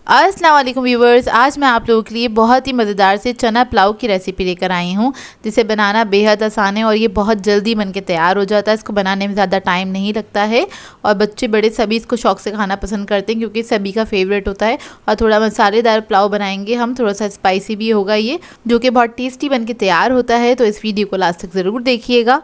अस्सलाम वालेकुम व्यूवर्स, आज मैं आप लोगों के लिए बहुत ही मज़ेदार से चना पुलाव की रेसिपी लेकर आई हूँ, जिसे बनाना बेहद आसान है और ये बहुत जल्दी बन के तैयार हो जाता है। इसको बनाने में ज़्यादा टाइम नहीं लगता है और बच्चे बड़े सभी इसको शौक़ से खाना पसंद करते हैं क्योंकि सभी का फेवरेट होता है। और थोड़ा मसालेदार पुलाव बनाएंगे हम, थोड़ा सा स्पाइसी भी होगा ये, जो कि बहुत टेस्टी बन के तैयार होता है। तो इस वीडियो को लास्ट तक ज़रूर देखिएगा।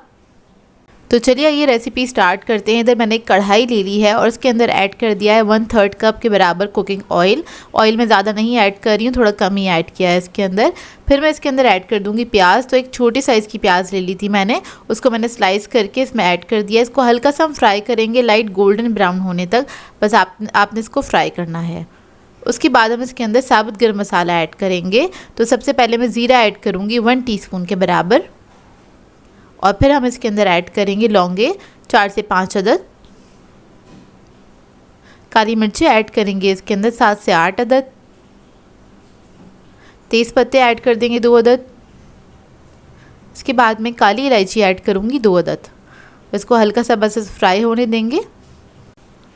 तो चलिए ये रेसिपी स्टार्ट करते हैं। इधर मैंने एक कढ़ाई ले ली है और इसके अंदर ऐड कर दिया है 1/3 कप के बराबर कुकिंग ऑयल। ऑयल मैं ज़्यादा नहीं ऐड कर रही हूँ, थोड़ा कम ही ऐड किया है इसके अंदर। फिर मैं इसके अंदर ऐड कर दूँगी प्याज। तो एक छोटी साइज़ की प्याज ले ली थी मैंने, उसको मैंने स्लाइस करके इसमें ऐड कर दिया। इसको हल्का सा हम फ्राई करेंगे, लाइट गोल्डन ब्राउन होने तक, बस आपने इसको फ्राई करना है। उसके बाद हम इसके अंदर साबुत गर्म मसाला ऐड करेंगे। तो सबसे पहले मैं ज़ीरा ऐड करूँगी 1 टीस्पून के बराबर, और फिर हम इसके अंदर ऐड करेंगे लौंगे 4 से 5 अदद। काली मिर्ची ऐड करेंगे इसके अंदर 7 से 8 अदद। तेज़ पत्ते ऐड कर देंगे 2 अदद। इसके बाद में काली इलायची ऐड करूँगी 2 अदद। इसको हल्का सा बस फ्राई होने देंगे,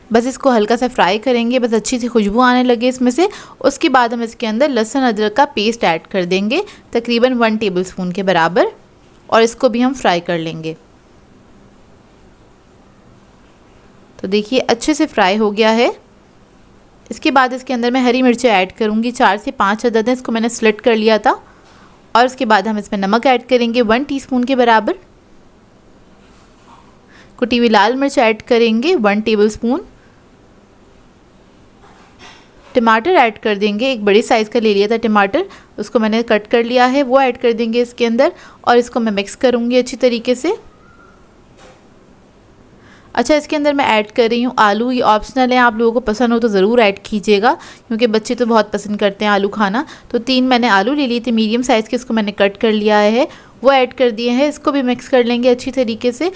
बस इसको हल्का सा फ्राई करेंगे, बस अच्छी सी खुशबू आने लगे इसमें से। उसके बाद हम इसके अंदर लहसुन अदरक का पेस्ट ऐड कर देंगे तकरीबन 1 टेबलस्पून के बराबर, और इसको भी हम फ्राई कर लेंगे। तो देखिए अच्छे से फ्राई हो गया है। इसके बाद इसके अंदर मैं हरी मिर्चें ऐड करूँगी 4 से 5 अदद है, इसको मैंने स्लिट कर लिया था। और उसके बाद हम इसमें नमक ऐड करेंगे 1 टीस्पून के बराबर। कुटी हुई लाल मिर्च ऐड करेंगे 1 टेबलस्पून। टमाटर ऐड कर देंगे, एक बड़ी साइज़ का ले लिया था टमाटर, उसको मैंने कट कर लिया है, वो ऐड कर देंगे इसके अंदर। और इसको मैं मिक्स करूँगी अच्छी तरीके से। अच्छा, इसके अंदर मैं ऐड कर रही हूँ आलू। ये ऑप्शनल है, आप लोगों को पसंद हो तो ज़रूर ऐड कीजिएगा क्योंकि बच्चे तो बहुत पसंद करते हैं आलू खाना। तो 3 मैंने आलू ले लिए थे मीडियम साइज़ के, इसको मैंने कट कर लिया है, वो ऐड कर दिए हैं। इसको भी मिक्स कर लेंगे अच्छी तरीके से।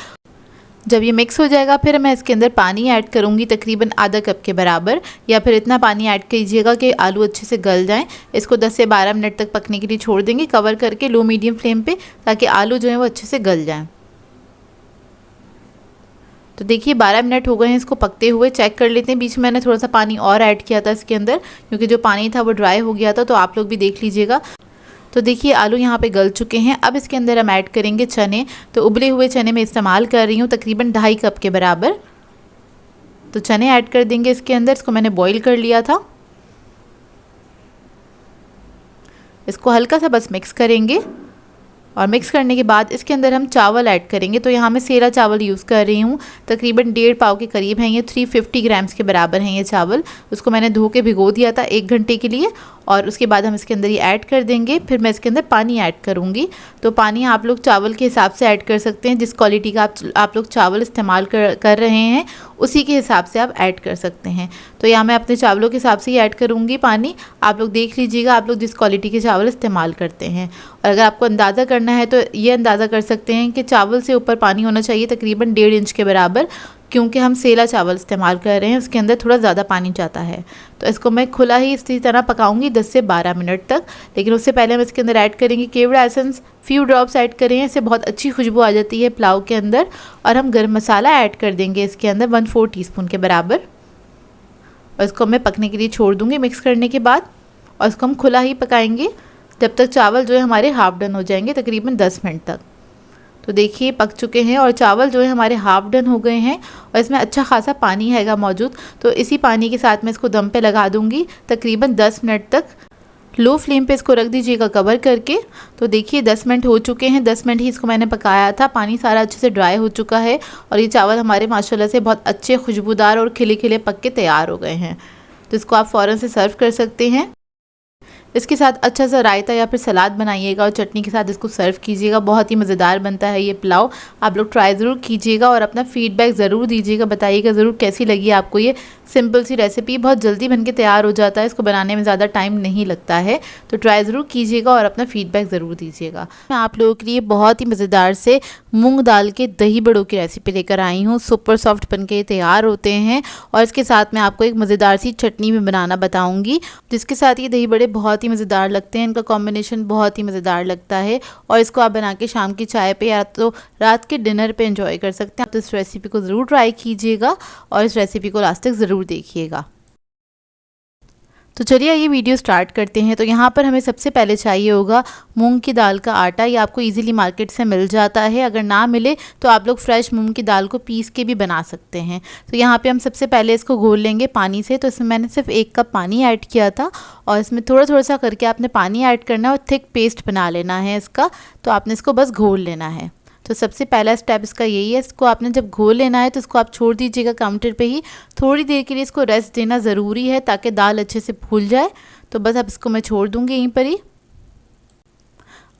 जब ये मिक्स हो जाएगा फिर मैं इसके अंदर पानी ऐड करूँगी तकरीबन आधा कप के बराबर, या फिर इतना पानी ऐड कीजिएगा कि आलू अच्छे से गल जाएं। इसको 10 से 12 मिनट तक पकने के लिए छोड़ देंगे कवर करके लो मीडियम फ्लेम पे, ताकि आलू जो है वो अच्छे से गल जाएं। तो देखिए 12 मिनट हो गए हैं इसको पकते हुए। चेक कर लेते हैं, बीच में मैंने थोड़ा सा पानी और ऐड किया था इसके अंदर क्योंकि जो पानी था वो ड्राई हो गया था, तो आप लोग भी देख लीजिएगा। तो देखिए आलू यहाँ पे गल चुके हैं। अब इसके अंदर हम ऐड करेंगे चने। तो उबले हुए चने मैं इस्तेमाल कर रही हूँ तकरीबन 2.5 कप के बराबर। तो चने ऐड कर देंगे इसके अंदर, इसको मैंने बॉईल कर लिया था। इसको हल्का सा बस मिक्स करेंगे, और मिक्स करने के बाद इसके अंदर हम चावल ऐड करेंगे। तो यहाँ मैं सेला चावल यूज़ कर रही हूँ, तकरीबन 1.5 पाव के करीब हैं ये, 350 ग्राम्स के बराबर हैं ये चावल। उसको मैंने धो के भिगो दिया था 1 घंटे के लिए, और उसके बाद हम इसके अंदर ये ऐड कर देंगे। फिर मैं इसके अंदर पानी ऐड करूँगी। तो पानी आप लोग चावल के हिसाब से ऐड कर सकते हैं, जिस क्वालिटी का आप लोग चावल इस्तेमाल कर रहे हैं उसी के हिसाब से आप ऐड कर सकते हैं। तो यहाँ मैं अपने चावलों के हिसाब से ही ऐड करूँगी पानी। आप लोग देख लीजिएगा आप लोग जिस क्वालिटी के चावल इस्तेमाल करते हैं। और अगर आपको अंदाज़ा करना है तो ये अंदाज़ा कर सकते हैं कि चावल से ऊपर पानी होना चाहिए तकरीबन 1.5 इंच के बराबर, क्योंकि हम सेला चावल इस्तेमाल कर रहे हैं, उसके अंदर थोड़ा ज़्यादा पानी जाता है। तो इसको मैं खुला ही इसी तरह पकाऊंगी 10 से 12 मिनट तक। लेकिन उससे पहले हम इसके अंदर ऐड करेंगे केवड़ा एसेंस, फ्यू ड्रॉप्स ऐड करें, इससे बहुत अच्छी खुशबू आ जाती है पुलाव के अंदर। और हम गर्म मसाला ऐड कर देंगे इसके अंदर 1/4 टीस्पून के बराबर, और इसको मैं पकने के लिए छोड़ दूँगी मिक्स करने के बाद। और इसको हम खुला ही पकाएंगे जब तक चावल जो है हमारे हाफ डन हो जाएंगे, तकरीबन 10 मिनट तक। तो देखिए पक चुके हैं और चावल जो है हमारे हाफ डन हो गए हैं, और इसमें अच्छा खासा पानी हैगा मौजूद। तो इसी पानी के साथ मैं इसको दम पे लगा दूंगी तकरीबन 10 मिनट तक। लो फ्लेम पे इसको रख दीजिएगा कवर करके। तो देखिए 10 मिनट हो चुके हैं, 10 मिनट ही इसको मैंने पकाया था। पानी सारा अच्छे से ड्राई हो चुका है और ये चावल हमारे माशाल्लाह से बहुत अच्छे खुशबूदार और खिले खिले पक के तैयार हो गए हैं। तो इसको आप फ़ौरन से सर्व कर सकते हैं। इसके साथ अच्छा सा रायता या फिर सलाद बनाइएगा और चटनी के साथ इसको सर्व कीजिएगा। बहुत ही मज़ेदार बनता है ये पुलाव। आप लोग ट्राई ज़रूर कीजिएगा और अपना फीडबैक ज़रूर दीजिएगा, बताइएगा ज़रूर कैसी लगी आपको ये सिंपल सी रेसिपी। बहुत जल्दी बनके तैयार हो जाता है, इसको बनाने में ज़्यादा टाइम नहीं लगता है। तो ट्राई ज़रूर कीजिएगा और अपना फीडबैक ज़रूर दीजिएगा। मैं आप लोगों के लिए बहुत ही मज़ेदार से मूंग दाल के दही बड़ों की रेसिपी लेकर आई हूँ। सुपर सॉफ्ट बनके तैयार होते हैं, और इसके साथ मैं आपको एक मज़ेदार सी चटनी भी बनाना बताऊँगी, जिसके साथ ये दही बड़े बहुत ही मज़ेदार लगते हैं। इनका कॉम्बिनेशन बहुत ही मज़ेदार लगता है, और इसको आप बना के शाम की चाय पे या तो रात के डिनर पे एंजॉय कर सकते हैं। तो इस रेसिपी को ज़रूर ट्राई कीजिएगा और इस रेसिपी को लास्ट तक ज़रूर देखिएगा। तो चलिए ये वीडियो स्टार्ट करते हैं। तो यहाँ पर हमें सबसे पहले चाहिए होगा मूंग की दाल का आटा। ये आपको इजीली मार्केट से मिल जाता है, अगर ना मिले तो आप लोग फ्रेश मूंग की दाल को पीस के भी बना सकते हैं। तो यहाँ पे हम सबसे पहले इसको घोल लेंगे पानी से। तो इसमें मैंने सिर्फ 1 कप पानी ऐड किया था और इसमें थोड़ा थोड़ा सा करके आपने पानी ऐड करना है और थिक पेस्ट बना लेना है इसका। तो आपने इसको बस घोल लेना है। तो सबसे पहला स्टेप इसका यही है, इसको आपने जब घोल लेना है तो इसको आप छोड़ दीजिएगा काउंटर पे ही। थोड़ी देर के लिए इसको रेस्ट देना ज़रूरी है ताकि दाल अच्छे से फूल जाए। तो बस अब इसको मैं छोड़ दूँगी यहीं पर ही।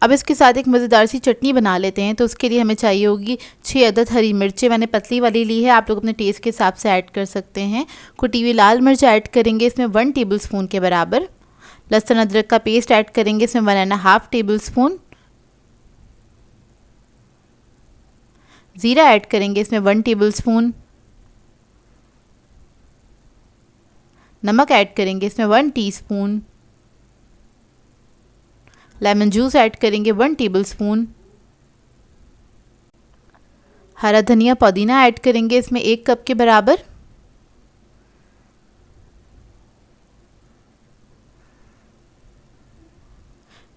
अब इसके साथ एक मज़ेदार सी चटनी बना लेते हैं। तो उसके लिए हमें चाहिए होगी 6 अदद हरी मिर्चें। मैंने पतली वाली ली है, आप लोग अपने टेस्ट के हिसाब से ऐड कर सकते हैं। कुटी हुई लाल मिर्च ऐड करेंगे इसमें 1 टेबल स्पून के बराबर। लहसुन अदरक का पेस्ट ऐड करेंगे इसमें 1.5 टेबल स्पून। ज़ीरा ऐड करेंगे इसमें 1 टेबल स्पून। नमक ऐड करेंगे इसमें 1 टीस्पून। लेमन जूस ऐड करेंगे 1 टेबल स्पून। हरा धनिया पुदीना ऐड करेंगे इसमें 1 कप के बराबर।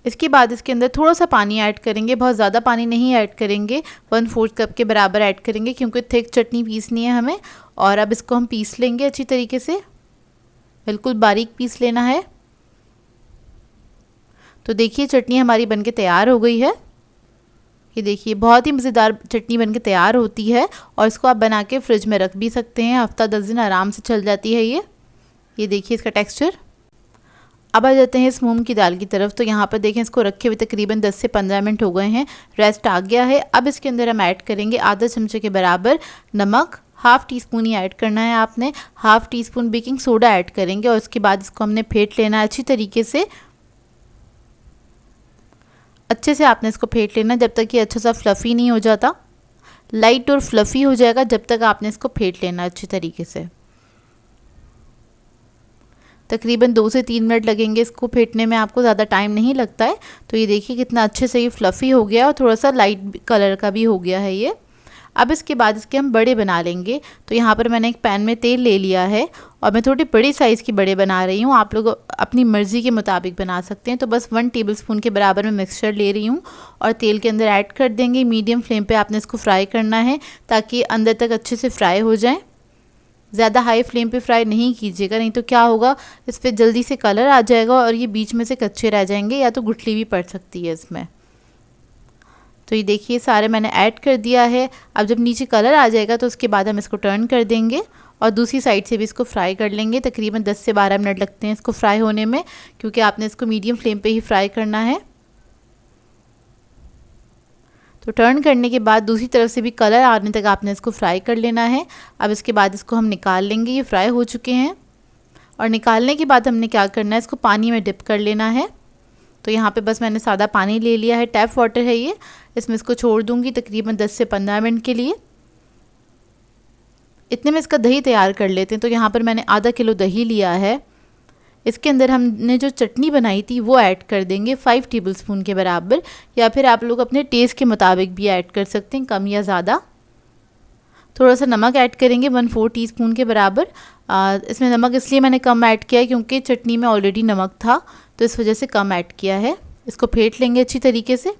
इसके बाद इसके अंदर थोड़ा सा पानी ऐड करेंगे, बहुत ज़्यादा पानी नहीं ऐड करेंगे, 1/4 कप के बराबर ऐड करेंगे क्योंकि थिक चटनी पीसनी है हमें। और अब इसको हम पीस लेंगे अच्छी तरीके से, बिल्कुल बारीक पीस लेना है। तो देखिए चटनी हमारी बनके तैयार हो गई है। ये देखिए बहुत ही मज़ेदार चटनी बनके तैयार होती है और इसको आप बना के फ्रिज में रख भी सकते हैं, हफ्ता 10 दिन आराम से चल जाती है ये देखिए इसका टेक्सचर। अब आ जाते हैं इस मूंग की दाल की तरफ। तो यहाँ पर देखें इसको रखे हुए तकरीबन 10 से 15 मिनट हो गए हैं, रेस्ट आ गया है। अब इसके अंदर हम ऐड करेंगे आधा चमचे के बराबर नमक, 1/2 टीस्पून ही ऐड करना है आपने। 1/2 टीस्पून बेकिंग सोडा ऐड करेंगे और उसके बाद इसको हमने फेंट लेना है अच्छी तरीके से। अच्छे से आपने इसको फेंट लेना जब तक ये अच्छा सा फ्लफ़ी नहीं हो जाता। लाइट और फ्लफ़ी हो जाएगा जब तक आपने इसको फेंट लेना अच्छी तरीके से। तकरीबन 2 से 3 मिनट लगेंगे इसको फेंटने में, आपको ज़्यादा टाइम नहीं लगता है। तो ये देखिए कितना अच्छे से ये फ्लफ़ी हो गया और थोड़ा सा लाइट कलर का भी हो गया है ये। अब इसके बाद इसके हम बड़े बना लेंगे। तो यहाँ पर मैंने एक पैन में तेल ले लिया है और मैं थोड़ी बड़ी साइज़ की बड़े बना रही हूँ, आप लोग अपनी मर्ज़ी के मुताबिक बना सकते हैं। तो बस 1 टेबल स्पून के बराबर मैं मिक्सचर ले रही हूँ और तेल के अंदर ऐड कर देंगे। मीडियम फ्लेम पे आपने इसको फ्राई करना है ताकि अंदर तक अच्छे से फ्राई हो जाए। ज़्यादा हाई फ्लेम पे फ्राई नहीं कीजिएगा, नहीं तो क्या होगा इस पर जल्दी से कलर आ जाएगा और ये बीच में से कच्चे रह जाएंगे या तो गुठली भी पड़ सकती है इसमें। तो ये देखिए सारे मैंने ऐड कर दिया है। अब जब नीचे कलर आ जाएगा तो उसके बाद हम इसको टर्न कर देंगे और दूसरी साइड से भी इसको फ्राई कर लेंगे। तकरीबन 10 से 12 मिनट लगते हैं इसको फ्राई होने में, क्योंकि आपने इसको मीडियम फ्लेम पे ही फ्राई करना है। तो टर्न करने के बाद दूसरी तरफ से भी कलर आने तक आपने इसको फ्राई कर लेना है। अब इसके बाद इसको हम निकाल लेंगे, ये फ्राई हो चुके हैं। और निकालने के बाद हमने क्या करना है, इसको पानी में डिप कर लेना है। तो यहाँ पे बस मैंने सादा पानी ले लिया है, टैप वाटर है ये। इसमें इसको छोड़ दूँगी तकरीबन 10 से 15 मिनट के लिए। इतने में इसका दही तैयार कर लेते हैं। तो यहाँ पर मैंने आधा किलो दही लिया है। इसके अंदर हमने जो चटनी बनाई थी वो ऐड कर देंगे 5 टेबल स्पून के बराबर, या फिर आप लोग अपने टेस्ट के मुताबिक भी ऐड कर सकते हैं, कम या ज़्यादा। थोड़ा सा नमक ऐड करेंगे 1/4 टीस्पून के बराबर। इसमें नमक इसलिए मैंने कम ऐड किया है क्योंकि चटनी में ऑलरेडी नमक था, तो इस वजह से कम ऐड किया है। इसको फेंट लेंगे अच्छी तरीके से।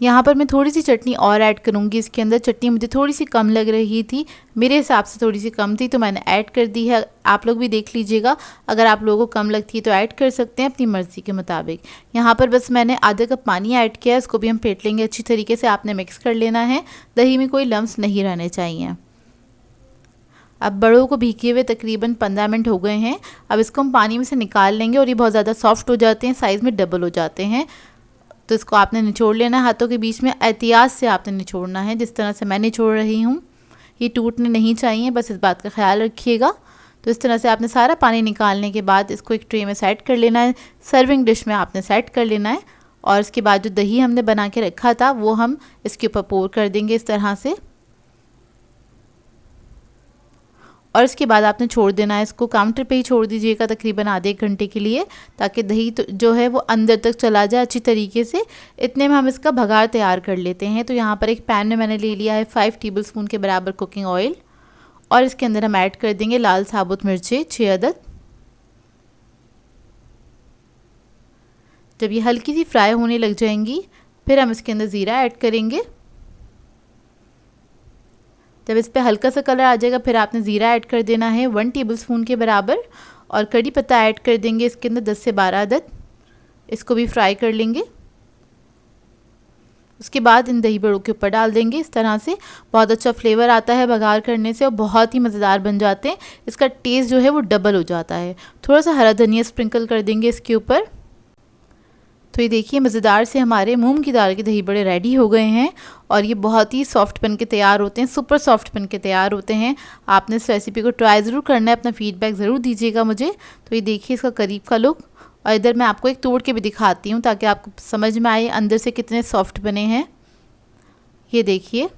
यहाँ पर मैं थोड़ी सी चटनी और ऐड करूँगी इसके अंदर। चटनी मुझे थोड़ी सी कम लग रही थी, मेरे हिसाब से थोड़ी सी कम थी, तो मैंने ऐड कर दी है। आप लोग भी देख लीजिएगा, अगर आप लोगों को कम लगती है तो ऐड कर सकते हैं अपनी मर्ज़ी के मुताबिक। यहाँ पर बस मैंने आधा कप पानी ऐड किया है, इसको भी हम फेंट लेंगे अच्छी तरीके से। आपने मिक्स कर लेना है, दही में कोई लम्स नहीं रहने चाहिए। अब बड़ों को भीगे हुए तकरीबन 15 मिनट हो गए हैं। अब इसको हम पानी में से निकाल लेंगे और ये बहुत ज़्यादा सॉफ्ट हो जाते हैं, साइज़ में डबल हो जाते हैं। तो इसको आपने निचोड़ लेना है हाथों के बीच में, एहतियात से आपने निचोड़ना है, जिस तरह से मैं निचोड़ रही हूँ। ये टूटने नहीं चाहिए, बस इस बात का ख्याल रखिएगा। तो इस तरह से आपने सारा पानी निकालने के बाद इसको एक ट्रे में सेट कर लेना है, सर्विंग डिश में आपने सेट कर लेना है। और इसके बाद जो दही हमने बना के रखा था वो हम इसके ऊपर पोर कर देंगे इस तरह से। और इसके बाद आपने छोड़ देना है इसको, काउंटर पे ही छोड़ दीजिएगा तकरीबन आधे 1 घंटे के लिए, ताकि दही तो जो है वो अंदर तक चला जाए अच्छी तरीके से। इतने में हम इसका भगार तैयार कर लेते हैं। तो यहाँ पर एक पैन में मैंने ले लिया है 5 टेबल स्पून के बराबर कुकिंग ऑयल और इसके अंदर हम ऐड कर देंगे लाल साबुत मिर्चें 6 अदद। जब ये हल्की सी फ्राई होने लग जाएंगी फिर हम इसके अंदर ज़ीरा ऐड करेंगे। जब इस पे हल्का सा कलर आ जाएगा फिर आपने ज़ीरा ऐड कर देना है 1 टेबलस्पून के बराबर, और कड़ी पत्ता ऐड कर देंगे इसके अंदर 10 से 12 अदद। इसको भी फ्राई कर लेंगे। उसके बाद इन दही बड़ों के ऊपर डाल देंगे। इस तरह से बहुत अच्छा फ्लेवर आता है बघार करने से और बहुत ही मज़ेदार बन जाते हैं। इसका टेस्ट जो है वो डबल हो जाता है। थोड़ा सा हरा धनिया स्प्रिंकल कर देंगे इसके ऊपर। तो ये देखिए मज़ेदार से हमारे मूंग की दाल के दही बड़े रेडी हो गए हैं और ये बहुत ही सॉफ्ट बन के तैयार होते हैं, सुपर सॉफ्ट बन के तैयार होते हैं। आपने इस रेसिपी को ट्राई ज़रूर करना है, अपना फीडबैक ज़रूर दीजिएगा मुझे। तो ये देखिए इसका करीब का लुक, और इधर मैं आपको एक तोड़ के भी दिखाती हूँ ताकि आपको समझ में आए अंदर से कितने सॉफ्ट बने हैं। ये देखिए,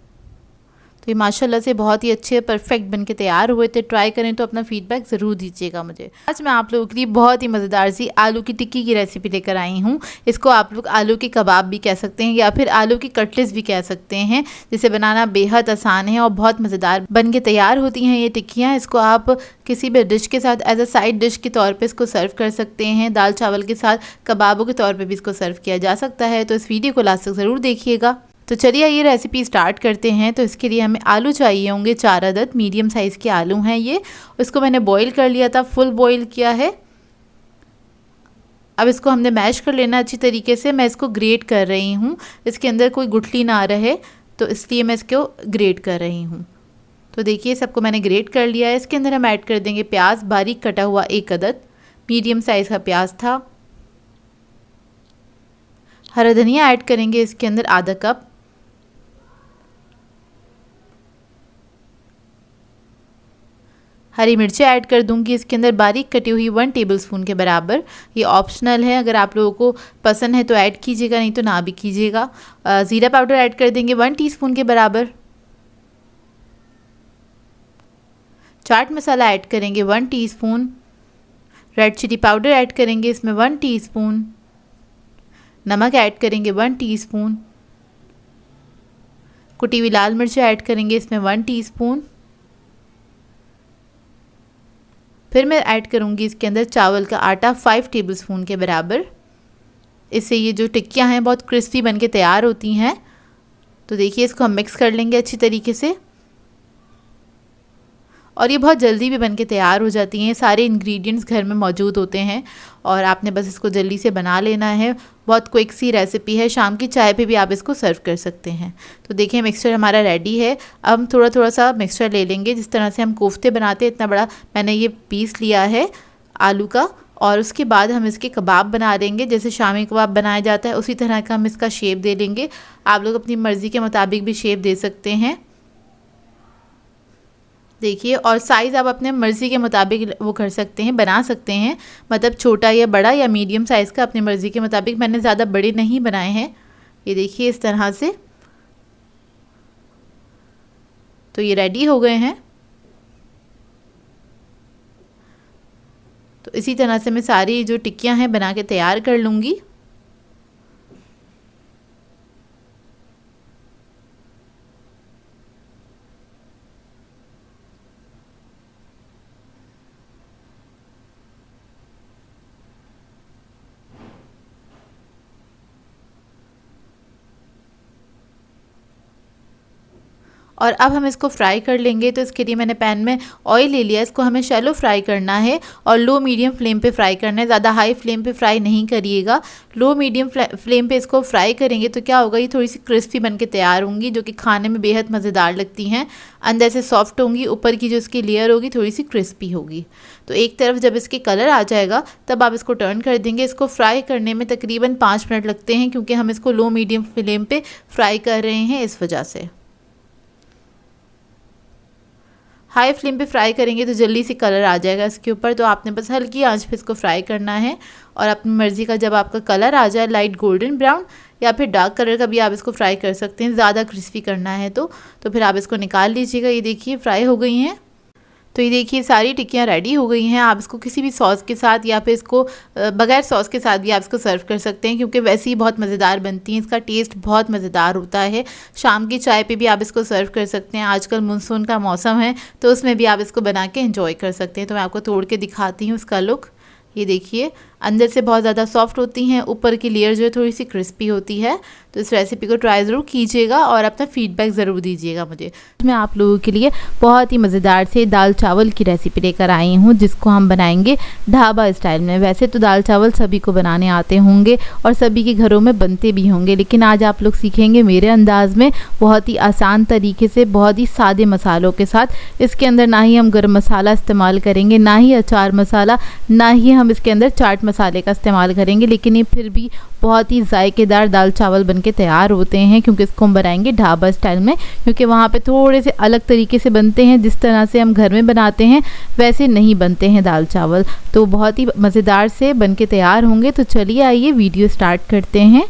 तो ये माशाल्लाह से बहुत ही अच्छे परफेक्ट बन के तैयार हुए थे। ट्राई करें तो अपना फीडबैक ज़रूर दीजिएगा मुझे। आज मैं आप लोगों के लिए बहुत ही मज़ेदार सी आलू की टिक्की की रेसिपी लेकर आई हूँ। इसको आप लोग आलू के कबाब भी कह सकते हैं या फिर आलू की कटलेट्स भी कह सकते हैं, जिसे बनाना बेहद आसान है और बहुत मज़ेदार बन के तैयार होती हैं ये टिक्कियाँ। इसको आप किसी भी डिश के साथ एज अ साइड डिश के तौर पर इसको सर्व कर सकते हैं। दाल चावल के साथ कबाबों के तौर पर भी इसको सर्व किया जा सकता है। तो इस वीडियो को लास्ट तक ज़रूर देखिएगा। तो चलिए ये रेसिपी स्टार्ट करते हैं। तो इसके लिए हमें आलू चाहिए होंगे 4 अदद, मीडियम साइज़ के आलू हैं ये। इसको मैंने बॉईल कर लिया था, फुल बॉईल किया है। अब इसको हमने मैश कर लेना अच्छी तरीके से। मैं इसको ग्रेट कर रही हूँ, इसके अंदर कोई गुठली ना रहे, तो इसलिए मैं इसको ग्रेट कर रही हूँ। तो देखिए सबको मैंने ग्रेट कर लिया है। इसके अंदर हम ऐड कर देंगे प्याज, बारीक कटा हुआ 1 अदद, मीडियम साइज़ का प्याज था। हरा धनिया ऐड करेंगे इसके अंदर आधा कप। हरी मिर्चें ऐड कर दूंगी इसके अंदर बारीक कटी हुई 1 टेबलस्पून के बराबर। ये ऑप्शनल है, अगर आप लोगों को पसंद है तो ऐड कीजिएगा, नहीं तो ना भी कीजिएगा। ज़ीरा पाउडर ऐड कर देंगे 1 टीस्पून के बराबर। चाट मसाला ऐड करेंगे 1 teaspoon. Red chilli powder add करेंगे इसमें 1 टीस्पून। नमक ऐड करेंगे 1 टीस्पून। कुटी हुई लाल मिर्च ऐड करेंगे इसमें 1 टीस्पून। फिर मैं ऐड करूँगी इसके अंदर चावल का आटा 5 टेबलस्पून के बराबर। इससे ये जो टिक्कियाँ हैं बहुत क्रिस्पी बन के तैयार होती हैं। तो देखिए इसको हम मिक्स कर लेंगे अच्छी तरीके से, और ये बहुत जल्दी भी बन के तैयार हो जाती हैं। सारे इंग्रेडिएंट्स घर में मौजूद होते हैं और आपने बस इसको जल्दी से बना लेना है। बहुत क्विक सी रेसिपी है, शाम की चाय पे भी आप इसको सर्व कर सकते हैं। तो देखिए मिक्सचर हमारा रेडी है। अब हम थोड़ा थोड़ा सा मिक्सचर ले लेंगे, जिस तरह से हम कोफ्ते बनाते हैं इतना बड़ा मैंने ये पीस लिया है आलू का, और उसके बाद हम इसके कबाब बना देंगे। जैसे शामी कबाब बनाया जाता है उसी तरह का हम इसका शेप दे लेंगे। आप लोग अपनी मर्ज़ी के मुताबिक भी शेप दे सकते हैं। देखिए, और साइज़ आप अपने मर्ज़ी के मुताबिक वो कर सकते हैं, बना सकते हैं, मतलब छोटा या बड़ा या मीडियम साइज़ का अपनी मर्ज़ी के मुताबिक। मैंने ज़्यादा बड़े नहीं बनाए हैं। ये देखिए इस तरह से। तो ये रेडी हो गए हैं। तो इसी तरह से मैं सारी जो टिक्कियां हैं बना के तैयार कर लूँगी। और अब हम इसको फ्राई कर लेंगे। तो इसके लिए मैंने पैन में ऑयल ले लिया। इसको हमें शैलो फ्राई करना है और लो मीडियम फ्लेम पे फ्राई करना है। ज़्यादा हाई फ्लेम पे फ्राई नहीं करिएगा, लो मीडियम फ्लेम पे इसको फ्राई करेंगे तो क्या होगा, ये थोड़ी सी क्रिस्पी बन के तैयार होंगी, जो कि खाने में बेहद मज़ेदार लगती हैं। अंदर से सॉफ्ट होंगी, ऊपर की जो इसकी लेयर होगी थोड़ी सी क्रिस्पी होगी। तो एक तरफ जब इसके कलर आ जाएगा तब आप इसको टर्न कर देंगे। इसको फ्राई करने में तकरीबन 5 मिनट लगते हैं, क्योंकि हम इसको लो मीडियम फ्लेम पे फ्राई कर रहे हैं, इस वजह से। हाई फ्लेम पे फ्राई करेंगे तो जल्दी से कलर आ जाएगा इसके ऊपर। तो आपने बस हल्की आंच पे इसको फ्राई करना है, और अपनी मर्ज़ी का जब आपका कलर आ जाए लाइट गोल्डन ब्राउन या फिर डार्क कलर का भी आप इसको फ्राई कर सकते हैं। ज़्यादा क्रिस्पी करना है तो फिर आप इसको निकाल लीजिएगा। ये देखिए फ्राई हो गई हैं। तो ये देखिए सारी टिक्कियाँ रेडी हो गई हैं। आप इसको किसी भी सॉस के साथ या फिर इसको बगैर सॉस के साथ भी आप इसको सर्व कर सकते हैं, क्योंकि वैसे ही बहुत मज़ेदार बनती हैं। इसका टेस्ट बहुत मज़ेदार होता है। शाम की चाय पे भी आप इसको सर्व कर सकते हैं। आजकल मानसून का मौसम है तो उसमें भी आप इसको बना के एंजॉय कर सकते हैं। तो मैं आपको तोड़ के दिखाती हूँ इसका लुक। ये देखिए अंदर से बहुत ज़्यादा सॉफ्ट होती हैं, ऊपर की लेयर जो है थोड़ी सी क्रिस्पी होती है। तो इस रेसिपी को ट्राई ज़रूर कीजिएगा और अपना फीडबैक ज़रूर दीजिएगा मुझे। मैं आप लोगों के लिए बहुत ही मज़ेदार से दाल चावल की रेसिपी लेकर आई हूँ, जिसको हम बनाएंगे ढाबा स्टाइल में। वैसे तो दाल चावल सभी को बनाने आते होंगे और सभी के घरों में बनते भी होंगे, लेकिन आज आप लोग सीखेंगे मेरे अंदाज में, बहुत ही आसान तरीके से, बहुत ही सादे मसालों के साथ। इसके अंदर ना ही हम गर्म मसाला इस्तेमाल करेंगे, ना ही अचार मसाला, ना ही हम इसके अंदर चाट मसाले का इस्तेमाल करेंगे, लेकिन ये फिर भी बहुत ही जायकेदार दाल चावल बनके तैयार होते हैं। क्योंकि इसको हम बनाएंगे ढाबा स्टाइल में, क्योंकि वहाँ पे थोड़े से अलग तरीके से बनते हैं। जिस तरह से हम घर में बनाते हैं वैसे नहीं बनते हैं दाल चावल, तो बहुत ही मज़ेदार से बनके तैयार होंगे। तो चलिए आइए वीडियो स्टार्ट करते हैं।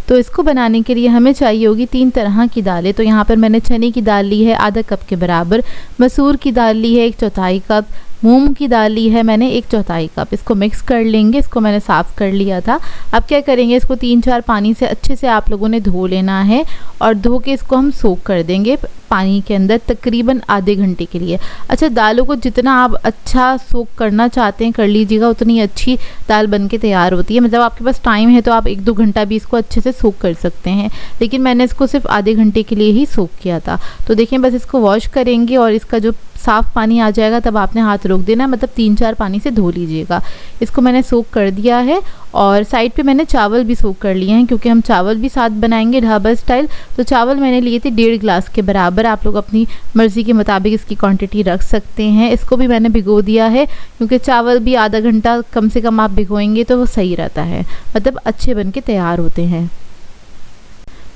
तो इसको बनाने के लिए हमें चाहिए होगी 3 तरह की दालें। तो यहाँ पर मैंने चने की दाल ली है आधा कप के बराबर, मसूर की दाल ली है 1/4 कप, मूंग की दाल ली है मैंने 1/4 कप। इसको मिक्स कर लेंगे। इसको मैंने साफ़ कर लिया था। अब क्या करेंगे, इसको 3-4 पानी से अच्छे से आप लोगों ने धो लेना है और धो के इसको हम सोक कर देंगे पानी के अंदर तकरीबन आधे घंटे के लिए। अच्छा, दालों को जितना आप अच्छा सोक करना चाहते हैं कर लीजिएगा, उतनी अच्छी दाल बन के तैयार होती है। मतलब आपके पास टाइम है तो आप 1-2 घंटा भी इसको अच्छे से सोक कर सकते हैं, लेकिन मैंने इसको सिर्फ आधे घंटे के लिए ही सोक किया था। तो देखिए बस इसको वॉश करेंगे और इसका जो साफ़ पानी आ जाएगा तब आपने हाथ रोक देना, मतलब 3-4 पानी से धो लीजिएगा। इसको मैंने सोक कर दिया है और साइड पे मैंने चावल भी सोक कर लिए हैं, क्योंकि हम चावल भी साथ बनाएंगे ढाबा स्टाइल। तो चावल मैंने लिए थे 1.5 गिलास के बराबर। आप लोग अपनी मर्ज़ी के मुताबिक इसकी क्वांटिटी रख सकते हैं। इसको भी मैंने भिगो दिया है, क्योंकि चावल भी आधा घंटा कम से कम आप भिगोएंगे तो वो सही रहता है, मतलब अच्छे बन के तैयार होते हैं।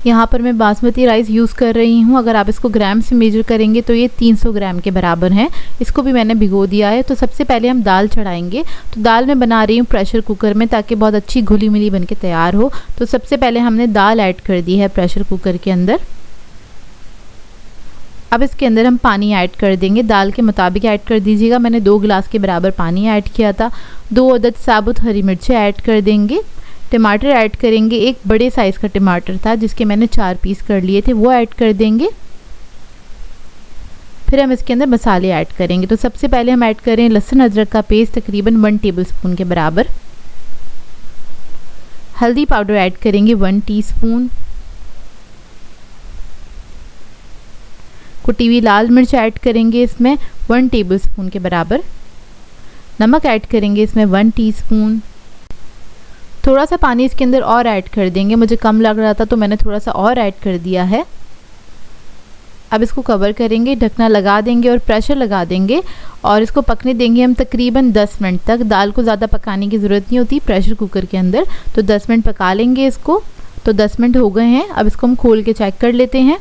यहाँ पर मैं बासमती राइस यूज़ कर रही हूँ। अगर आप इसको ग्राम से मेजर करेंगे तो ये 300 ग्राम के बराबर हैं। इसको भी मैंने भिगो दिया है। तो सबसे पहले हम दाल चढ़ाएंगे। तो दाल मैं बना रही हूँ प्रेशर कुकर में, ताकि बहुत अच्छी घुली मिली बन के तैयार हो। तो सबसे पहले हमने दाल ऐड कर दी है प्रेशर कुकर के अंदर। अब इसके अंदर हम पानी ऐड कर देंगे, दाल के मुताबिक ऐड कर दीजिएगा। मैंने 2 गिलास के बराबर पानी ऐड किया था। 2 अदद साबुत हरी मिर्चें ऐड कर देंगे। टमाटर ऐड करेंगे, एक बड़े साइज़ का टमाटर था जिसके मैंने 4 पीस कर लिए थे, वो ऐड कर देंगे। फिर हम इसके अंदर मसाले ऐड करेंगे। तो सबसे पहले हम ऐड करें लहसुन अदरक का पेस्ट तकरीबन 1 टेबलस्पून के बराबर। हल्दी पाउडर ऐड करेंगे 1 टीस्पून। कुटी हुई लाल मिर्च ऐड करेंगे इसमें 1 टेबलस्पून के बराबर। नमक ऐड करेंगे इसमें 1 टीस्पून। थोड़ा सा पानी इसके अंदर और ऐड कर देंगे, मुझे कम लग रहा था तो मैंने थोड़ा सा और ऐड कर दिया है। अब इसको कवर करेंगे, ढकना लगा देंगे और प्रेशर लगा देंगे और इसको पकने देंगे हम तकरीबन 10 मिनट तक। दाल को ज़्यादा पकाने की ज़रूरत नहीं होती प्रेशर कुकर के अंदर, तो 10 मिनट पका लेंगे इसको। तो 10 मिनट हो गए हैं। अब इसको हम खोल के चेक कर लेते हैं।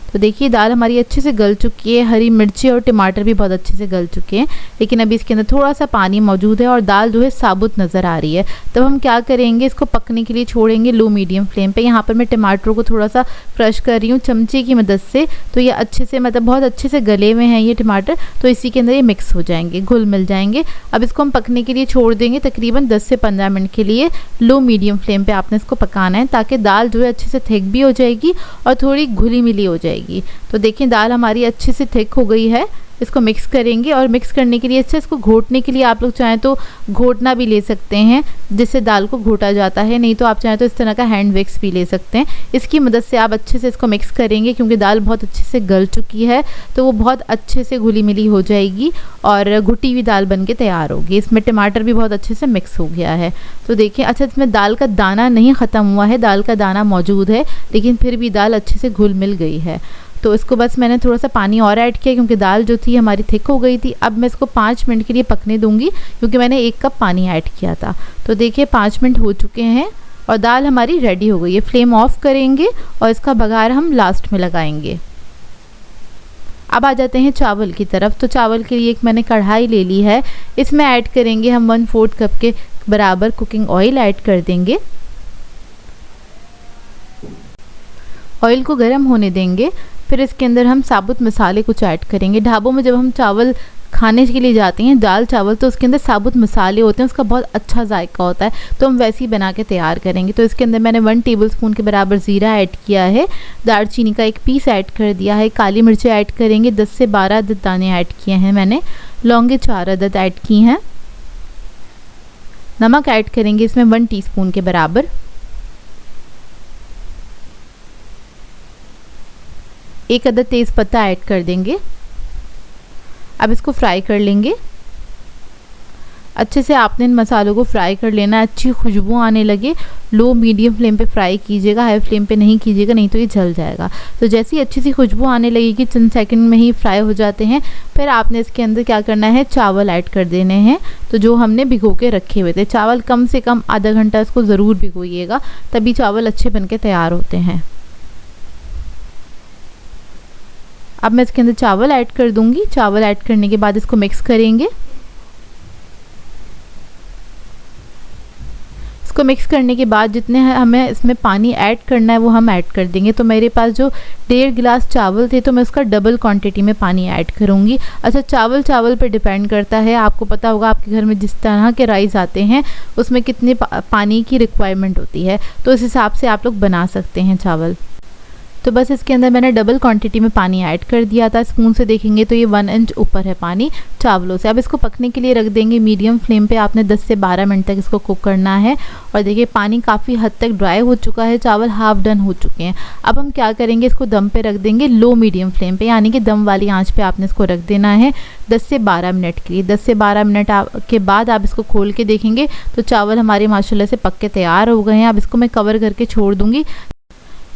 तो देखिए दाल हमारी अच्छे से गल चुकी है, हरी मिर्ची और टमाटर भी बहुत अच्छे से गल चुके हैं, लेकिन अभी इसके अंदर थोड़ा सा पानी मौजूद है और दाल जो है साबुत नज़र आ रही है। तब हम क्या करेंगे, इसको पकने के लिए छोड़ेंगे लो मीडियम फ्लेम पे। यहाँ पर मैं टमाटरों को थोड़ा सा क्रश कर रही हूँ चमचे की मदद से, तो ये अच्छे से, मतलब बहुत अच्छे से गले हुए हैं ये टमाटर, तो इसी के अंदर ये मिक्स हो जाएंगे, घुल मिल जाएंगे। अब इसको हम पकने के लिए छोड़ देंगे तकरीबन 10 से 15 मिनट के लिए। लो मीडियम फ्लेम पर आपने इसको पकाना है, ताकि दाल जो है अच्छे से थिक भी हो जाएगी और थोड़ी घुली मिली हो जाएगी। तो देखिए दाल हमारी अच्छे से थिक हो गई है। इसको मिक्स करेंगे और मिक्स करने के लिए अच्छा इसको घोटने के लिए आप लोग चाहें तो घोटना भी ले सकते हैं, जिससे दाल को घोटा जाता है। नहीं तो आप चाहें तो इस तरह का हैंड विक्स भी ले सकते हैं। इसकी मदद से आप अच्छे से इसको मिक्स करेंगे, क्योंकि दाल बहुत अच्छे से गल चुकी है तो वो बहुत अच्छे से घुली मिली हो जाएगी और घुटी हुई दाल बन के तैयार होगी। इसमें टमाटर भी बहुत अच्छे से मिक्स हो गया है। तो देखिए अच्छा, इसमें दाल का दाना नहीं ख़त्म हुआ है, दाल का दाना मौजूद है, लेकिन फिर भी दाल अच्छे से घुल मिल गई है। तो इसको बस मैंने थोड़ा सा पानी और ऐड किया, क्योंकि दाल जो थी हमारी थिक हो गई थी। अब मैं इसको 5 मिनट के लिए पकने दूंगी, क्योंकि मैंने 1 कप पानी ऐड किया था। तो देखिए 5 मिनट हो चुके हैं और दाल हमारी रेडी हो गई है। फ्लेम ऑफ करेंगे और इसका बघार हम लास्ट में लगाएंगे। अब आ जाते हैं चावल की तरफ। तो चावल के लिए एक मैंने कढ़ाई ले ली है, इसमें ऐड करेंगे हम 1/4 कप के बराबर कुकिंग ऑयल ऐड कर देंगे। ऑयल को गर्म होने देंगे। फिर इसके अंदर हम साबुत मसाले कुछ ऐड करेंगे। ढाबों में जब हम चावल खाने के लिए जाते हैं, दाल चावल, तो उसके अंदर साबुत मसाले होते हैं, उसका बहुत अच्छा जायका होता है, तो हम वैसे ही बना के तैयार करेंगे। तो इसके अंदर मैंने 1 टेबलस्पून के बराबर ज़ीरा ऐड किया है, दालचीनी का 1 पीस ऐड कर दिया है, काली मिर्चें ऐड करेंगे 10 से 12 अदद दाने ऐड किए हैं मैंने, लौंगे 4 अदद ऐड की हैं। नमक ऐड करेंगे इसमें 1 टीस्पून के बराबर। एक अदद तेज़ पत्ता ऐड कर देंगे। अब इसको फ्राई कर लेंगे। अच्छे से आपने इन मसालों को फ्राई कर लेना है, अच्छी खुशबू आने लगे। लो मीडियम फ्लेम पे फ्राई कीजिएगा, हाई फ्लेम पे नहीं कीजिएगा, नहीं तो ये जल जाएगा। तो जैसे ही अच्छी सी खुशबू आने लगेगी, चंद सेकंड में ही फ्राई हो जाते हैं। फिर आपने इसके अंदर क्या करना है, चावल ऐड कर देने हैं, तो जो हमने भिगो के रखे हुए थे। चावल कम से कम आधा घंटा इसको ज़रूर भिगोइएगा, तभी चावल अच्छे बन के तैयार होते हैं। अब मैं इसके अंदर चावल ऐड कर दूंगी। चावल ऐड करने के बाद इसको मिक्स करेंगे। इसको मिक्स करने के बाद जितने हमें इसमें पानी ऐड करना है वो हम ऐड कर देंगे। तो मेरे पास जो 1.5 गिलास चावल थे, तो मैं उसका डबल क्वांटिटी में पानी ऐड करूँगी। अच्छा, चावल पे डिपेंड करता है, आपको पता होगा आपके घर में जिस तरह के राइस आते हैं उसमें कितने पानी की रिक्वायरमेंट होती है, तो इस हिसाब से आप लोग बना सकते हैं चावल। तो बस इसके अंदर मैंने डबल क्वांटिटी में पानी ऐड कर दिया था। स्पून से देखेंगे तो ये 1 इंच ऊपर है पानी चावलों से। अब इसको पकने के लिए रख देंगे मीडियम फ्लेम पे। आपने 10 से 12 मिनट तक इसको कुक करना है। और देखिए पानी काफ़ी हद तक ड्राई हो चुका है, चावल हाफ डन हो चुके हैं। अब हम क्या करेंगे, इसको दम पे रख देंगे लो मीडियम फ्लेम पे, यानी कि दम वाली आंच पे आपने इसको रख देना है 10 से 12 मिनट के लिए। 10 से 12 मिनट के बाद आप इसको खोल के देखेंगे तो चावल हमारे माशाल्लाह से पक के तैयार हो गए हैं। अब इसको मैं कवर करके छोड़ दूँगी।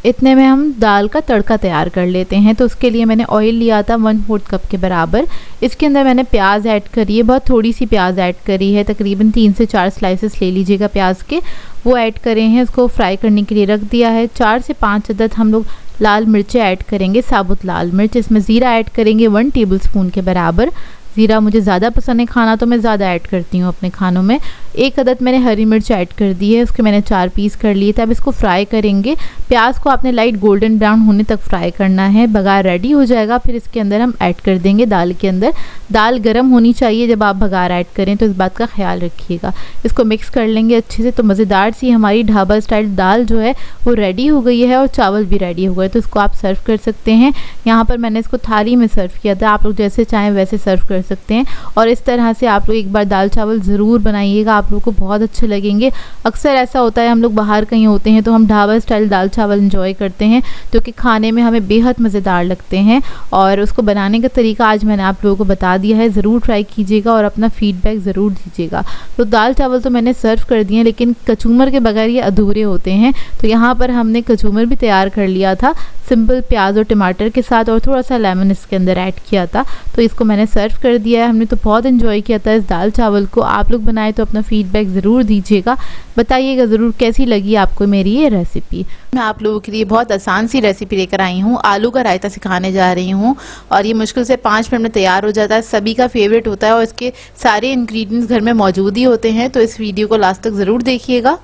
इतने में हम दाल का तड़का तैयार कर लेते हैं। तो उसके लिए मैंने ऑयल लिया था 1/4 कप के बराबर। इसके अंदर मैंने प्याज ऐड करी है, बहुत थोड़ी सी प्याज ऐड करी है, तकरीबन 3 से 4 स्लाइसेस ले लीजिएगा प्याज के, वो ऐड करे हैं। उसको फ्राई करने के लिए रख दिया है। 4 से 5 अदद हम लोग लाल मिर्चें ऐड करेंगे, साबुत लाल मिर्च। इसमें ज़ीरा ऐड करेंगे 1 टेबलस्पून के बराबर। ज़ीरा मुझे ज़्यादा पसंद है खाना, तो मैं ज़्यादा ऐड करती हूँ अपने खानों में। 1 अदद मैंने हरी मिर्च ऐड कर दी है, उसके मैंने 4 पीस कर लिए थे। अब इसको फ्राई करेंगे। प्याज को आपने लाइट गोल्डन ब्राउन होने तक फ्राई करना है। बघार रेडी हो जाएगा, फिर इसके अंदर हम ऐड कर देंगे दाल के अंदर। दाल गर्म होनी चाहिए जब आप बघार ऐड करें, तो इस बात का ख्याल रखिएगा। इसको मिक्स कर लेंगे अच्छे से। तो मज़ेदार सी हमारी ढाबा स्टाइल दाल जो है वो रेडी हो गई है और चावल भी रेडी हो गए। तो इसको आप सर्व कर सकते हैं। यहाँ पर मैंने इसको थाली में सर्व किया था, आप लोग जैसे चाहें वैसे सर्व कर सकते हैं। और इस तरह से आप लोग एक बार दाल चावल ज़रूर बनाइएगा, आप लोगों को बहुत अच्छे लगेंगे। अक्सर ऐसा होता है हम लोग बाहर कहीं होते हैं तो हम ढाबा स्टाइल दाल चावल एंजॉय करते हैं, जो कि खाने में हमें बेहद मज़ेदार लगते हैं। और उसको बनाने का तरीका आज मैंने आप लोगों को बता दिया है, ज़रूर ट्राई कीजिएगा और अपना फीडबैक ज़रूर दीजिएगा। तो दाल चावल तो मैंने सर्व कर दिए, लेकिन कचूमर के बगैर ये अधूरे होते हैं। तो यहाँ पर हमने कचूमर भी तैयार कर लिया था, सिंपल प्याज और टमाटर के साथ, और थोड़ा सा लेमन इसके अंदर ऐड किया था। तो इसको मैंने सर्व कर दिया है। हमने तो बहुत एंजॉय किया था इस दाल चावल को। आप लोग बनाए तो अपना फीडबैक ज़रूर दीजिएगा, बताइएगा ज़रूर कैसी लगी आपको मेरी ये रेसिपी। मैं आप लोगों के लिए बहुत आसान सी रेसिपी लेकर आई हूँ, आलू का रायता सिखाने जा रही हूँ। और ये मुश्किल से 5 मिनट में तैयार हो जाता है, सभी का फेवरेट होता है और इसके सारे इंग्रेडिएंट्स घर में मौजूद ही होते हैं। तो इस वीडियो को लास्ट तक ज़रूर देखिएगा।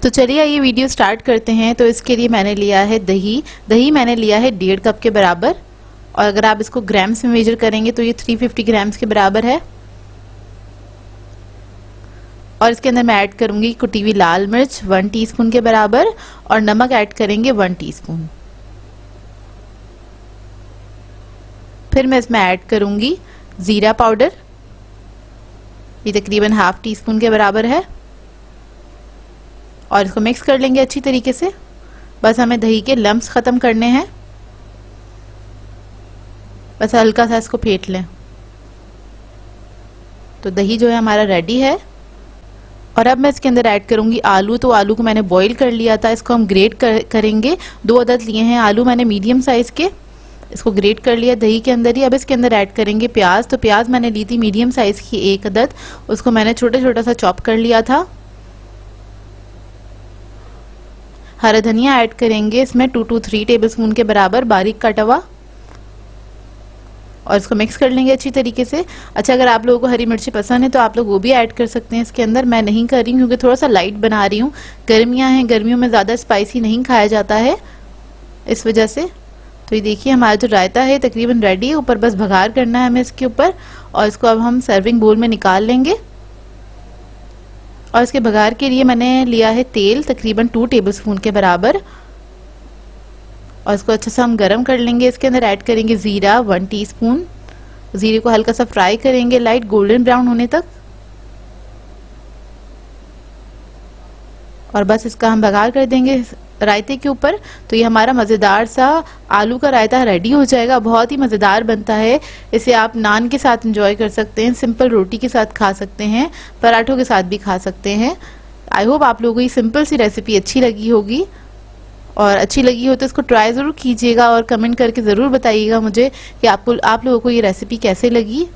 तो चलिए ये वीडियो स्टार्ट करते हैं। तो इसके लिए मैंने लिया है दही मैंने लिया है 1.5 कप के बराबर, और अगर आप इसको ग्राम्स में मेजर करेंगे तो ये 350 ग्राम्स के बराबर है। और इसके अंदर मैं ऐड करूंगी कुटी हुई लाल मिर्च 1 टीस्पून के बराबर, और नमक ऐड करेंगे 1 टीस्पून। फिर मैं इसमें ऐड करूंगी ज़ीरा पाउडर, ये तकरीबन ½ टीस्पून के बराबर है। और इसको मिक्स कर लेंगे अच्छी तरीके से। बस हमें दही के लम्प्स ख़त्म करने हैं, बस हल्का सा इसको फेंट लें। तो दही जो है हमारा रेडी है। और अब मैं इसके अंदर ऐड करूंगी आलू। तो आलू को मैंने बॉईल कर लिया था, इसको हम ग्रेट करेंगे। 2 अदद लिए हैं आलू मैंने मीडियम साइज़ के, इसको ग्रेट कर लिया दही के अंदर ही। अब इसके अंदर ऐड करेंगे प्याज। तो प्याज मैंने ली थी मीडियम साइज़ की 1 अदद, उसको मैंने छोटा सा चॉप कर लिया था। हरा धनिया ऐड करेंगे इसमें 2 to 3 टेबलस्पून के बराबर, बारीक कटा हुआ। और इसको मिक्स कर लेंगे अच्छी तरीके से। अच्छा, अगर आप लोगों को हरी मिर्ची पसंद है तो आप लोग वो भी ऐड कर सकते हैं इसके अंदर। मैं नहीं कर रही हूँ क्योंकि थोड़ा सा लाइट बना रही हूँ। गर्मियाँ हैं, गर्मियों में ज़्यादा स्पाइसी नहीं खाया जाता है, इस वजह से। तो ये देखिए हमारा जो रायता है तकरीबन रेडी है, ऊपर बस भगार करना है हमें इसके ऊपर, और इसको अब हम सर्विंग बोल में निकाल लेंगे। और इसके भगार के लिए मैंने लिया है तेल तकरीबन 2 टेबलस्पून के बराबर, और इसको अच्छे से हम गरम कर लेंगे। इसके अंदर ऐड करेंगे ज़ीरा 1 टीस्पून। ज़ीरे को हल्का सा फ्राई करेंगे लाइट गोल्डन ब्राउन होने तक, और बस इसका हम बघार कर देंगे रायते के ऊपर। तो ये हमारा मज़ेदार सा आलू का रायता रेडी हो जाएगा। बहुत ही मज़ेदार बनता है। इसे आप नान के साथ एंजॉय कर सकते हैं, सिंपल रोटी के साथ खा सकते हैं, पराठों के साथ भी खा सकते हैं। आई होप आप लोगों को ये सिंपल सी रेसिपी अच्छी लगी होगी, और अच्छी लगी हो तो इसको ट्राई ज़रूर कीजिएगा और कमेंट करके ज़रूर बताइएगा मुझे कि आप लोगों को ये रेसिपी कैसे लगी।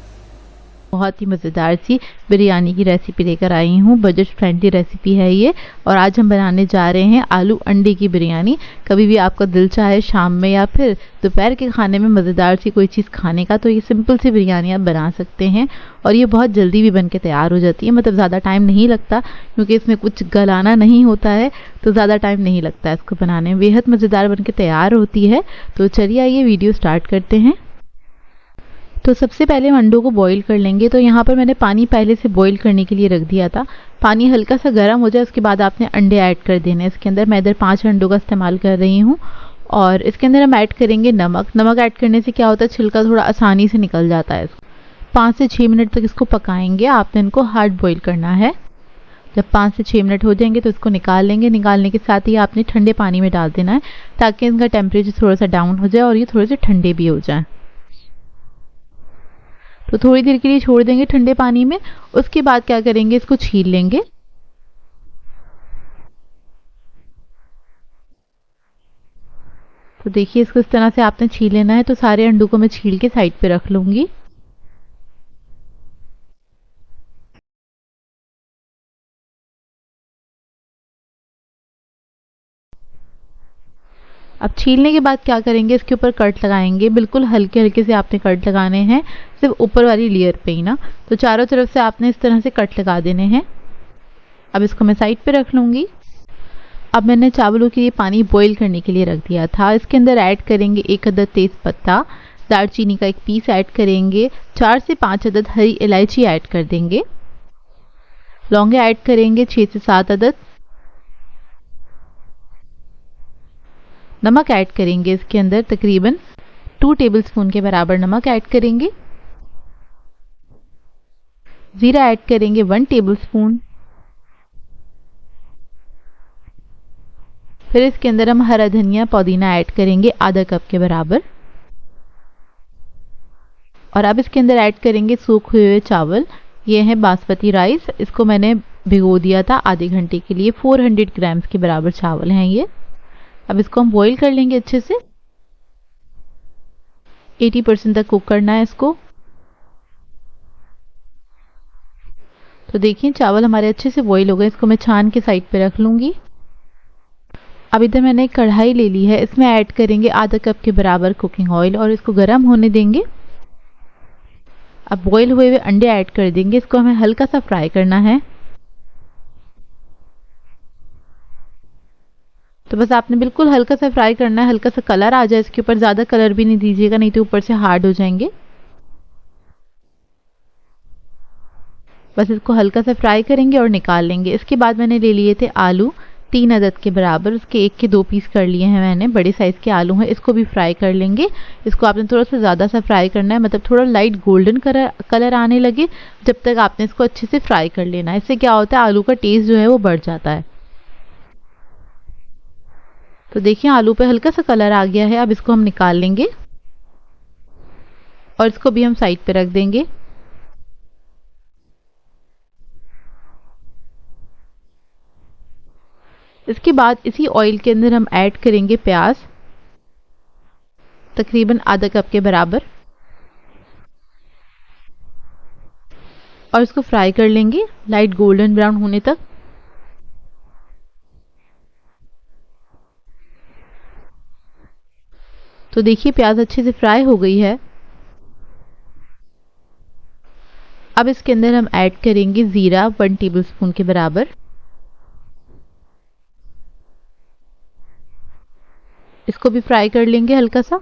बहुत ही मज़ेदार सी बिरयानी की रेसिपी लेकर आई हूँ। बजट फ्रेंडली रेसिपी है ये, और आज हम बनाने जा रहे हैं आलू अंडे की बिरयानी। कभी भी आपका दिल चाहे शाम में या फिर दोपहर के खाने में मज़ेदार सी कोई चीज़ खाने का, तो ये सिंपल सी बिरयानी आप बना सकते हैं, और ये बहुत जल्दी भी बन के तैयार हो जाती है। मतलब ज़्यादा टाइम नहीं लगता, क्योंकि इसमें कुछ गलाना नहीं होता है, तो ज़्यादा टाइम नहीं लगता है इसको बनाने में। बेहद मज़ेदार बन के तैयार होती है। तो चलिए आइए वीडियो स्टार्ट करते हैं। तो सबसे पहले हम अंडों को बॉईल कर लेंगे। तो यहाँ पर मैंने पानी पहले से बॉईल करने के लिए रख दिया था। पानी हल्का सा गर्म हो जाए उसके बाद आपने अंडे ऐड कर देने हैं इसके अंदर। मैं इधर 5 अंडों का इस्तेमाल कर रही हूँ, और इसके अंदर हम ऐड करेंगे नमक। नमक ऐड करने से क्या होता है, छिलका थोड़ा आसानी से निकल जाता है। 5 से 6 मिनट तक इसको पकाएंगे। आपने इनको हार्ड बॉईल करना है। जब 5 से 6 मिनट हो जाएंगे तो इसको निकाल लेंगे। निकालने के साथ ही आपने ठंडे पानी में डाल देना है, ताकि इनका टेम्परेचर थोड़ा सा डाउन हो जाए और ये थोड़े से ठंडे भी हो जाए। तो थोड़ी देर के लिए छोड़ देंगे ठंडे पानी में। उसके बाद क्या करेंगे, इसको छील लेंगे। तो देखिए इसको इस तरह से आपने छील लेना है। तो सारे अंडों को मैं छील के साइड पे रख लूंगी। अब छीलने के बाद क्या करेंगे, इसके ऊपर कट लगाएंगे। बिल्कुल हल्के हल्के से आपने कट लगाने हैं, सिर्फ ऊपर वाली लेयर पे ही ना। तो चारों तरफ से आपने इस तरह से कट लगा देने हैं। अब इसको मैं साइड पे रख लूंगी। अब मैंने चावलों के लिए पानी बॉईल करने के लिए रख दिया था। इसके अंदर ऐड करेंगे 1 अदद तेज पत्ता, दालचीनी का 1 पीस ऐड करेंगे, 4 से 5 अदद हरी इलायची ऐड कर देंगे, लौंगे ऐड करेंगे 6 से 7 अदद, नमक ऐड करेंगे इसके अंदर तकरीबन 2 टेबलस्पून के बराबर नमक ऐड करेंगे, जीरा ऐड करेंगे 1 टेबलस्पून। फिर इसके अंदर हम हरा धनिया पुदीना ऐड करेंगे आधा कप के बराबर, और अब इसके अंदर ऐड करेंगे सूखे हुए चावल। ये है बासमती राइस, इसको मैंने भिगो दिया था आधे घंटे के लिए। 400 ग्राम्स के बराबर चावल हैं ये। अब इसको हम बॉईल कर लेंगे अच्छे से। 80% तक कुक करना है इसको। तो देखिए चावल हमारे अच्छे से बॉईल हो गए। इसको मैं छान के साइड पे रख लूंगी। अब इधर मैंने एक कढ़ाई ले ली है, इसमें ऐड करेंगे आधा कप के बराबर कुकिंग ऑयल, और इसको गर्म होने देंगे। अब बॉईल हुए हुए अंडे ऐड कर देंगे। इसको हमें हल्का सा फ्राई करना है। तो बस आपने बिल्कुल हल्का सा फ्राई करना है, हल्का सा कलर आ जाए इसके ऊपर। ज़्यादा कलर भी नहीं दीजिएगा, नहीं तो ऊपर से हार्ड हो जाएंगे। बस इसको हल्का सा फ्राई करेंगे और निकाल लेंगे। इसके बाद मैंने ले लिए थे आलू 3 अदद के बराबर। उसके 1 के 2 पीस कर लिए हैं मैंने, बड़े साइज़ के आलू हैं। इसको भी फ्राई कर लेंगे। इसको आपने थोड़ा सा ज़्यादा सा फ्राई करना है, मतलब थोड़ा लाइट गोल्डन कलर आने लगे जब तक आपने इसको अच्छे से फ्राई कर लेना है। इससे क्या होता है, आलू का टेस्ट जो है वो बढ़ जाता है। तो देखिए आलू पे हल्का सा कलर आ गया है। अब इसको हम निकाल लेंगे और इसको भी हम साइड पे रख देंगे। इसके बाद इसी ऑयल के अंदर हम ऐड करेंगे प्याज, तकरीबन आधा कप के बराबर, और इसको फ्राई कर लेंगे लाइट गोल्डन ब्राउन होने तक। तो देखिए प्याज अच्छे से फ्राई हो गई है। अब इसके अंदर हम ऐड करेंगे जीरा 1 टेबलस्पून के बराबर। इसको भी फ्राई कर लेंगे हल्का सा।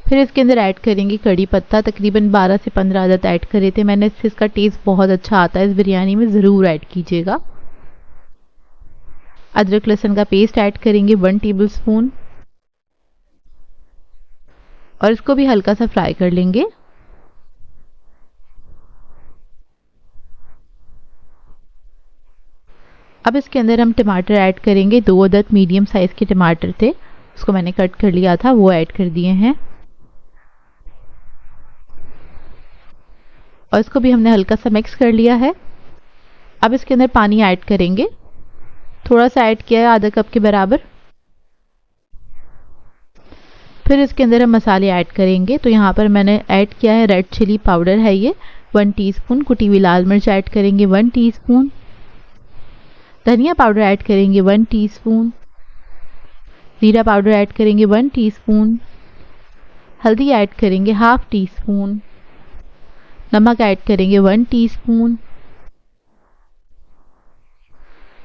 फिर इसके अंदर ऐड करेंगे कड़ी पत्ता, तकरीबन 12 से 15 अदद ऐड करे थे मैंने, इससे इसका टेस्ट बहुत अच्छा आता है, इस बिरयानी में ज़रूर ऐड कीजिएगा। अदरक लहसुन का पेस्ट ऐड करेंगे 1 टेबलस्पून और इसको भी हल्का सा फ्राई कर लेंगे। अब इसके अंदर हम टमाटर ऐड करेंगे, 2 अदद मीडियम साइज़ के टमाटर थे, उसको मैंने कट कर लिया था, वो ऐड कर दिए हैं और इसको भी हमने हल्का सा मिक्स कर लिया है। अब इसके अंदर पानी ऐड करेंगे, थोड़ा सा ऐड किया है, आधा कप के बराबर। फिर इसके अंदर हम मसाले ऐड करेंगे, तो यहाँ पर मैंने ऐड किया है रेड चिली पाउडर है ये 1 टीस्पून, कुटी हुई लाल मिर्च ऐड करेंगे 1 टीस्पून, धनिया पाउडर ऐड करेंगे 1 टीस्पून, जीरा पाउडर ऐड करेंगे 1 टीस्पून, हल्दी ऐड करेंगे हाफ टी स्पून, नमक ऐड करेंगे 1 टीस्पून।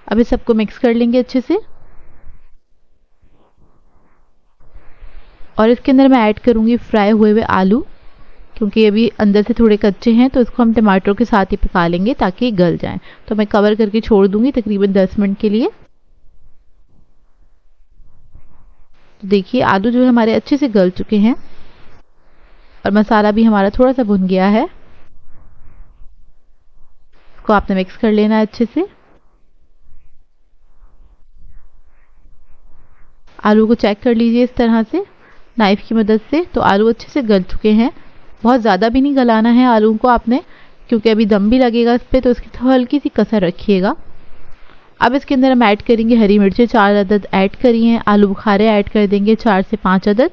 अब इस सबको मिक्स कर लेंगे अच्छे से और इसके अंदर मैं ऐड करूंगी फ्राई हुए हुए आलू, क्योंकि अभी अंदर से थोड़े कच्चे हैं तो इसको हम टमाटरों के साथ ही पका लेंगे ताकि गल जाएं। तो मैं कवर करके छोड़ दूंगी तकरीबन 10 मिनट के लिए। तो देखिए आलू जो है हमारे अच्छे से गल चुके हैं और मसाला भी हमारा थोड़ा सा भुन गया है। इसको आपने मिक्स कर लेना है अच्छे से। आलू को चेक कर लीजिए इस तरह से नाइफ की मदद से, तो आलू अच्छे से गल चुके हैं। बहुत ज़्यादा भी नहीं गलाना है आलू को आपने, क्योंकि अभी दम भी लगेगा इस पर, तो इसकी हल्की सी कसर रखिएगा। अब इसके अंदर हम ऐड करेंगे हरी मिर्चें 4 अदद ऐड करी हैं, आलू बुखारे ऐड कर देंगे 4 से 5 अदद,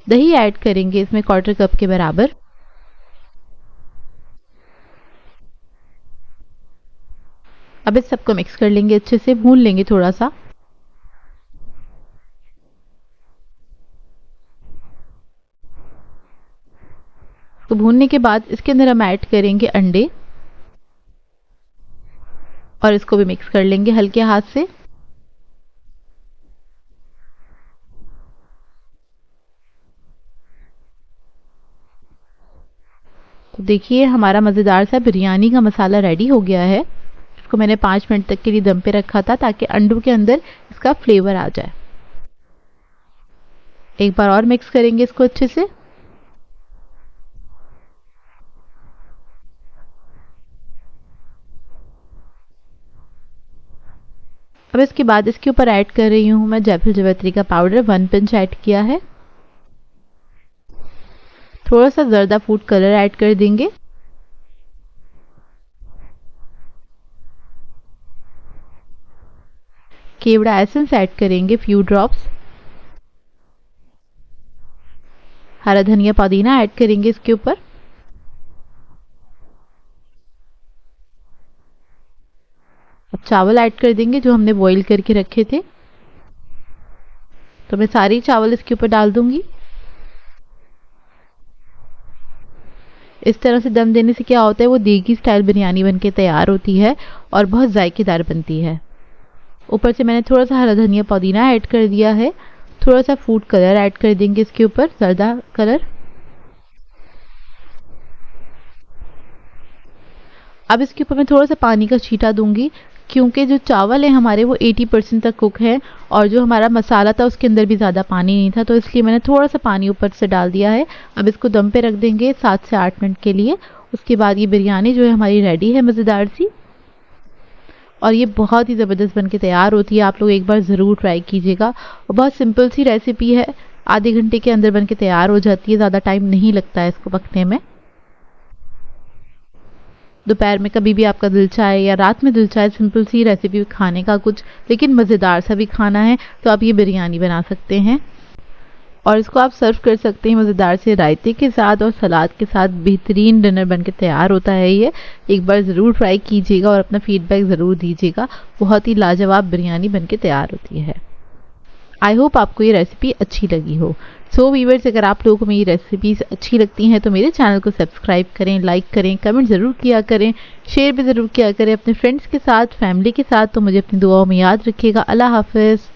दही ऐड करेंगे इसमें 1/4 कप के बराबर। अब इस सबको मिक्स कर लेंगे, अच्छे से भून लेंगे थोड़ा सा। तो भूनने के बाद इसके अंदर हम ऐड करेंगे अंडे और इसको भी मिक्स कर लेंगे हल्के हाथ से। तो देखिए हमारा मज़ेदार सा बिरयानी का मसाला रेडी हो गया है। इसको मैंने 5 मिनट तक के लिए दम पे रखा था ताकि अंडों के अंदर इसका फ्लेवर आ जाए। एक बार और मिक्स करेंगे इसको अच्छे से। अब इसके बाद इसके ऊपर ऐड कर रही हूँ मैं जायफल जावित्री का पाउडर 1 पिंच ऐड किया है। थोड़ा सा जर्दा फूड कलर ऐड कर देंगे। केवड़ा एसेंस ऐड करेंगे फ्यू ड्रॉप्स। हरा धनिया पुदीना ऐड करेंगे इसके ऊपर। अब चावल ऐड कर देंगे जो हमने बॉईल करके रखे थे। तो मैं सारी चावल इसके ऊपर डाल दूंगी। इस तरह से दम देने से क्या होता है, वो देगी स्टाइल बिरयानी बनके तैयार होती है और बहुत जायकेदार बनती है। ऊपर से मैंने थोड़ा सा हरा धनिया पुदीना ऐड कर दिया है। थोड़ा सा फूड कलर ऐड कर देंगे इसके ऊपर, जर्दा कलर। अब इसके ऊपर मैं थोड़ा सा पानी का छींटा दूंगी, क्योंकि जो चावल है हमारे वो 80% तक कुक है और जो हमारा मसाला था उसके अंदर भी ज़्यादा पानी नहीं था, तो इसलिए मैंने थोड़ा सा पानी ऊपर से डाल दिया है। अब इसको दम पे रख देंगे 7 से 8 मिनट के लिए। उसके बाद ये बिरयानी जो है हमारी रेडी है मज़ेदार सी, और ये बहुत ही ज़बरदस्त बन के तैयार होती है। आप लोग एक बार ज़रूर ट्राई कीजिएगा। और बहुत सिंपल सी रेसिपी है, आधे घंटे के अंदर बन के तैयार हो जाती है, ज़्यादा टाइम नहीं लगता है इसको पकने में। दोपहर में कभी भी आपका दिल चाहे या रात में दिल चाहे सिंपल सी रेसिपी खाने का कुछ, लेकिन मज़ेदार सा भी खाना है, तो आप ये बिरयानी बना सकते हैं और इसको आप सर्व कर सकते हैं मज़ेदार से रायते के साथ और सलाद के साथ। बेहतरीन डिनर बनके तैयार होता है ये। एक बार ज़रूर ट्राई कीजिएगा और अपना फीडबैक ज़रूर दीजिएगा। बहुत ही लाजवाब बिरयानी बनके तैयार होती है। आई होप आपको ये रेसिपी अच्छी लगी हो। सो वीवर्स, अगर आप लोगों को मेरी रेसिपीज़ अच्छी लगती हैं तो मेरे चैनल को सब्सक्राइब करें, लाइक करें, कमेंट ज़रूर किया करें, शेयर भी ज़रूर किया करें अपने फ्रेंड्स के साथ, फैमिली के साथ। तो मुझे अपनी दुआओं में याद रखिएगा। अल्लाह हाफ़िज़।